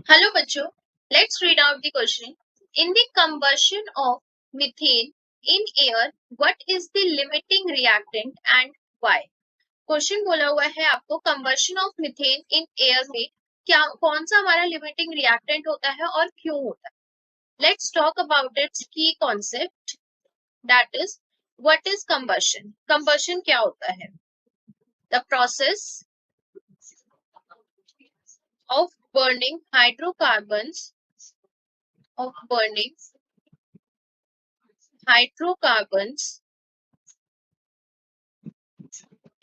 Hello बच्चों, let's read out the question. In the combustion of methane in air, what is the limiting reactant and why? Question बोला हुआ है आपको combustion of methane in air में क्या कौन सा हमारा लिमिटिंग रिएक्टेंट होता है और क्यों होता है. लेट्स टॉक अबाउट इट्स की concept, that is what is combustion. Combustion क्या होता है? The process of burning hydrocarbons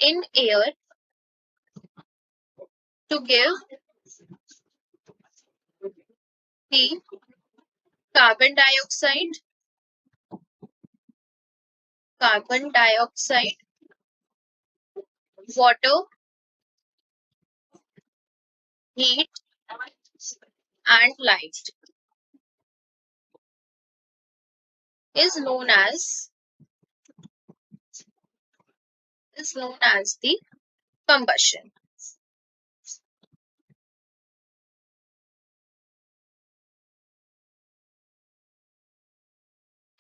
in air to give the carbon dioxide, water, heat and light is known as the combustion.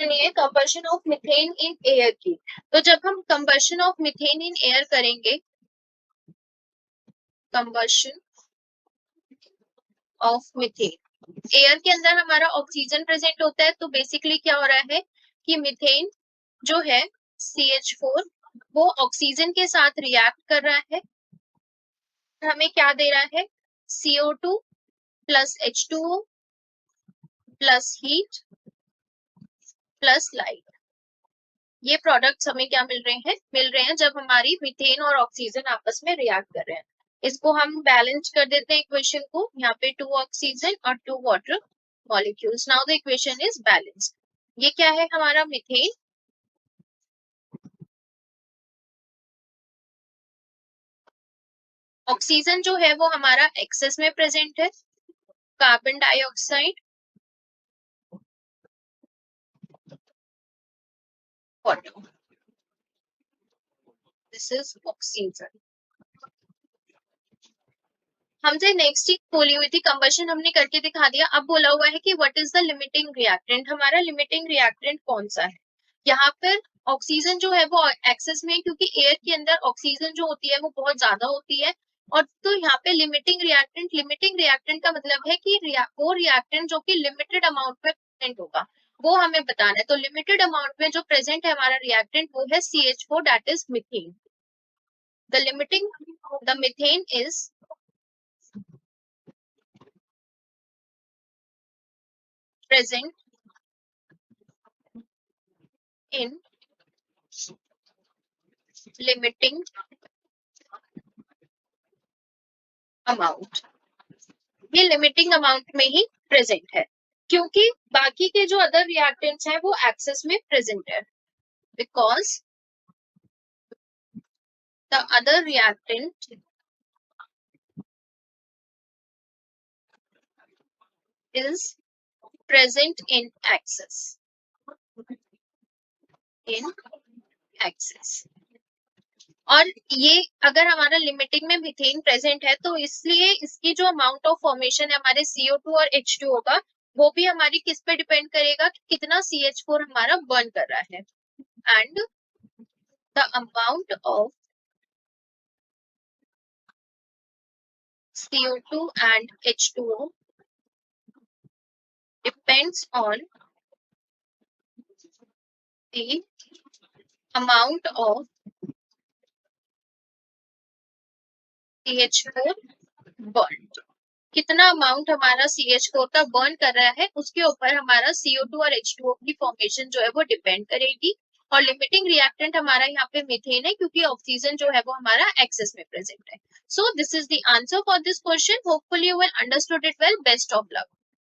ये combustion of methane in air की. तो जब हम combustion of methane in air करेंगे, combustion of methane, air के अंदर हमारा oxygen present होता है. तो बेसिकली क्या हो रहा है कि मिथेन जो है CH4 वो ऑक्सीजन के साथ रिएक्ट कर रहा है, हमें क्या दे रहा है? CO2 plus H2O plus heat plus light. ये प्रोडक्ट्स हमें क्या मिल रहे हैं जब हमारी मीथेन और ऑक्सीजन आपस में रिएक्ट कर रहे हैं. इसको हम बैलेंस कर देते हैं इक्वेशन को. यहाँ पे 2 ऑक्सीजन और 2 water molecules. Now the equation is balanced. ये क्या है हमारा मीथेन. ऑक्सीजन जो है वो हमारा एक्सेस में प्रेजेंट है. Carbon dioxide, water, this is oxygen. हमसे नेक्स्ट चीज बोली हुई थी कंबशन, हमने करके दिखा दिया. अब बोला हुआ है कि what is the limiting reactant. हमारा लिमिटिंग रिएक्टेंट कौन सा है? यहाँ पर ऑक्सीजन जो है वो एक्सेस में, क्योंकि एयर के अंदर ऑक्सीजन जो होती है वो बहुत ज्यादा होती है. और तो यहाँ पे लिमिटिंग रिएक्टेंट का मतलब है कि वो रिएक्टेंट जो कि लिमिटेड अमाउंट में प्रेजेंट होगा वो हमें बताना है. तो लिमिटेड अमाउंट में जो प्रेजेंट है हमारा रिएक्टेंट वो है CH4, that is methane. The methane is present in limiting amount. ये लिमिटिंग अमाउंट में ही प्रेजेंट है क्योंकि बाकी के जो अदर रिएक्टेंट्स हैं वो एक्सेस में प्रेजेंट है. Because the other reactant is present in excess. और ये अगर हमारा लिमिटिंग में मीथेन प्रेजेंट है तो इसलिए इसकी जो अमाउंट ऑफ फॉर्मेशन है हमारे CO2 और H2O का वो भी हमारी किस पे डिपेंड करेगा कि कितना CH4 हमारा बर्न कर रहा है. And the amount of CO2 and H2O depends on the amount of CH4 burned. कितना अमाउंट हमारा CH4 का बर्न कर रहा है उसके ऊपर हमारा CO2 और H2O की फॉर्मेशन जो है वो डिपेंड करेगी. और लिमिटिंग रिएक्टेंट हमारा यहाँ पे मीथेन है क्योंकि ऑक्सीजन जो है वो हमारा एक्सेस में प्रेजेंट है. So this is the answer for this question. Hopefully you will understood it well. Best of luck.